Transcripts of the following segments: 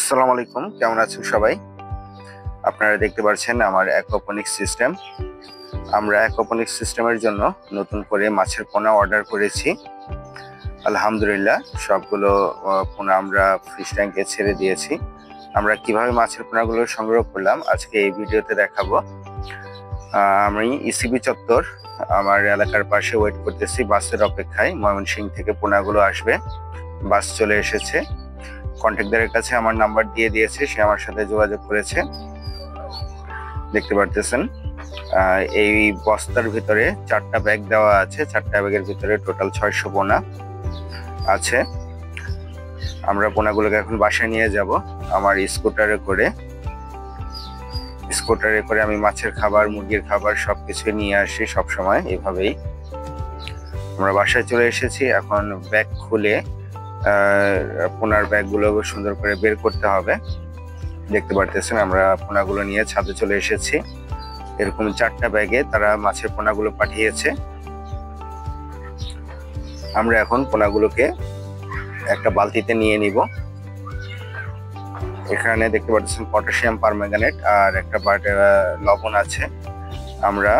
আসসালামু আলাইকুম, কেমন আছেন সবাই? আপনারা দেখতে পাচ্ছেন আমার অ্যাকোপনিক্স সিস্টেম। আমরা অ্যাকোপনিক্স সিস্টেমের জন্য নতুন করে মাছের পোনা অর্ডার করেছি। আলহামদুলিল্লাহ সবগুলো পোনা আমরা ফিশ ট্যাঙ্কে ছেড়ে দিয়েছি। আমরা কিভাবে মাছের পোনাগুলো সংগ্রহ করলাম আজকে এই ভিডিওতে দেখাবো। আমি ইসিবি চত্বর আমার এলাকার পাশে ওয়েট করতেছি বাসের অপেক্ষায়। ময়মনসিংহ থেকে পোনাগুলো আসবে, বাস চলে এসেছে। কন্ট্রাক্টরের কাছে আমার নাম্বার দিয়ে দিয়েছে, সে আমার সাথে যোগাযোগ করেছে। দেখতে পারতেছেন এই বস্তার ভিতরে 4টা ব্যাগ দেওয়া আছে। 4টা ব্যাগের ভিতরে টোটাল 600 পোনা আছে। আমরা পোনাগুলোকে এখন বাসায় নিয়ে যাব আমার স্কুটারে করে আমি মাছের খাবার, মুরগির খাবার সবকিছু নিয়ে আসি সব সময়। এভাবেই আমরা বাসায় চলে এসেছি। এখন ব্যাগ খুলে পোনার ব্যাগগুলো সুন্দর করে বের করতে হবে। দেখতে পারতেছেন আমরা পোনাগুলো নিয়ে ছাদে চলে এসেছি। এরকম 4টা ব্যাগে তারা মাছের পোনাগুলো পাঠিয়েছে। আমরা এখন পোনাগুলোকে একটা বালতিতে নিয়ে নিব। এখানে দেখতে পাচ্ছেন পটাশিয়াম পারম্যাঙ্গানেট আর একটা লবণ আছে। আমরা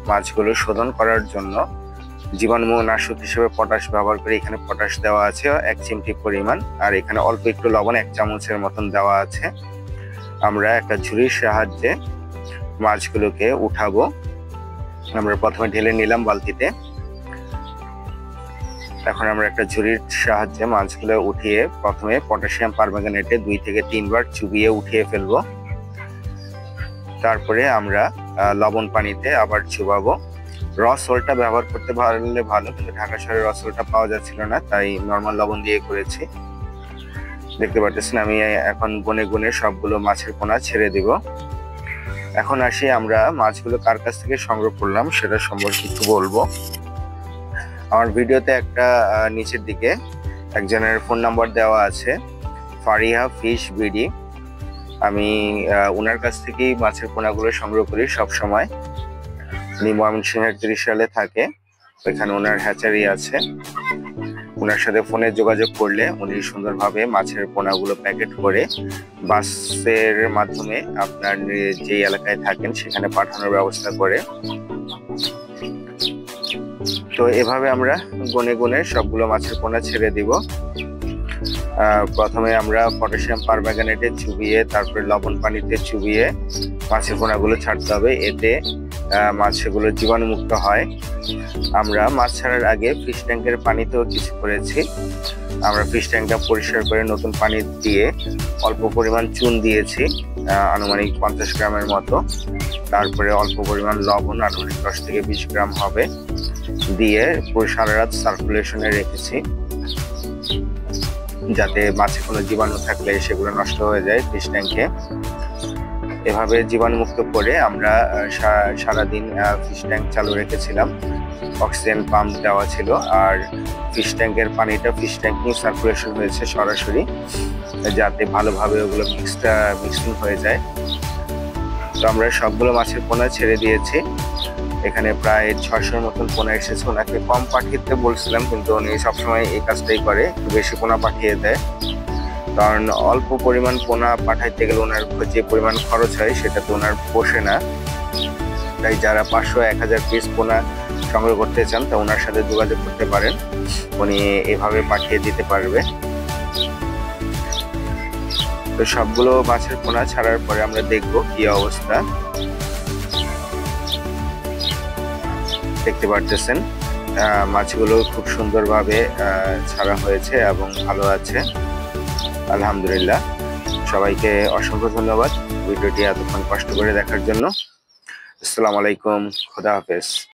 মাছগুলো শোধন করার জন্য জীবাণুনাশক হিসেবে পটাশ ব্যবহার করি। এখানে পটাশ দেওয়া আছে 1 চিমটি পরিমাণ, আর এখানে অল্প একটু লবণ 1 চামচের মতন দেওয়া আছে। আমরা একটা ঝুড়ির সাহায্যে মাছগুলোকে উঠাবো। আমরা প্রথমে ঢেলে নিলাম বালতিতে। এখন আমরা একটা ঝুড়ির সাহায্যে মাছগুলো উঠিয়ে প্রথমে পটাশিয়াম পারম্যাঙ্গানেটে 2 থেকে 3 বার চুবিয়ে উঠিয়ে ফেলবো। তারপরে আমরা লবণ পানিতে আবার চুবাবো। র সল্টটা ব্যবহার করতে পারলে ভালো, কিন্তু ঢাকা শহরে র সল্টটা পাওয়া যাচ্ছিল না, তাই নর্মাল লবণ দিয়ে করেছি। দেখতে পাচ্ছেন আমি এখন গুনে গুনে সবগুলো মাছের পোনা ছেড়ে দিব। এখন আসি আমরা মাছগুলো কার কাছ থেকে সংগ্রহ করলাম সেটা সম্পর্কে একটু বলবো। আমার ভিডিওতে একটা নিচের দিকে একজনের ফোন নাম্বার দেওয়া আছে, ফারিহা ফিশ বিডি। আমি ওনার কাছ থেকেই মাছের পোনাগুলো সংগ্রহ করি সব সময়। উনি ময়মনসিংহ 30 সালে থাকে, ওইখানে ওনার হ্যাচারি আছে। ওনার সাথে ফোনে যোগাযোগ করলে উনি সুন্দরভাবে মাছের পোনাগুলো প্যাকেট করে বাসের মাধ্যমে আপনার যে এলাকায় থাকেন সেখানে পাঠানোর ব্যবস্থা করে। তো এভাবে আমরা গুনে গুনে সবগুলো মাছের পোনা ছেড়ে দিব। প্রথমে আমরা পটাশিয়াম পারম্যাঙ্গানেটে চুবিয়ে, তারপরে লবণ পানিতে চুবিয়ে মাছের পোনাগুলো ছাড়তে হবে, এতে মাছগুলো জীবাণুমুক্ত হয়। আমরা মাছ ছাড়ার আগে ফিশ ট্যাঙ্কের পানিতেও কিছু করেছি। আমরা ফিশ ট্যাঙ্কটা পরিষ্কার করে নতুন পানি দিয়ে অল্প পরিমাণ চুন দিয়েছি, আনুমানিক 50 গ্রামের মতো। তারপরে অল্প পরিমাণ লবণ, আনুমানিক 10 থেকে 20 গ্রাম হবে, দিয়ে সারা রাত সার্কুলেশনে রেখেছি, যাতে মাছে কোনো জীবাণু থাকলে সেগুলো নষ্ট হয়ে যায় ফিশ ট্যাঙ্কে। এভাবে জীবাণুমুক্ত করে আমরা সারাদিন ফিশ ট্যাঙ্ক চালু রেখেছিলাম। অক্সিজেন পাম্প দেওয়া ছিল, আর ফিশ ট্যাঙ্কের পানিটা ফিশ ট্যাঙ্ক নিয়ে সার্কুলেশন হয়েছে সরাসরি, যাতে ভালোভাবে ওগুলো মিক্সিং হয়ে যায়। তো আমরা সবগুলো মাছের পোনা ছেড়ে দিয়েছি। এখানে প্রায় 600-র মতন পোনা এসেছে। ওনাকে কম পাঠিয়ে বলছিলাম, কিন্তু উনি সবসময় এই কাজটাই করে, একটু বেশি পোনা পাঠিয়ে দেয়। কারণ অল্প পরিমাণ পোনা পাঠাইতে গেলে ওনার যে পরিমাণ খরচ হয় সেটা তো ওনার পোষে না। তাই যারা 500-1000 পিস পোনা সংগ্রহ করতে চান তা ওনার সাথে যোগাযোগ করতে পারেন, উনি এভাবে পাঠিয়ে দিতে পারবে। তো সবগুলো মাছের পোনা ছাড়ার পরে আমরা দেখব কি অবস্থা। দেখতে পারতেছেন মাছগুলো খুব সুন্দরভাবে ছাড়া হয়েছে এবং ভালো আছে, আলহামদুলিল্লাহ। সবাইকে অসংখ্য ধন্যবাদ ভিডিওটি এতক্ষণ কষ্ট করে দেখার জন্য। আসসালামু আলাইকুম, খোদা হাফেজ।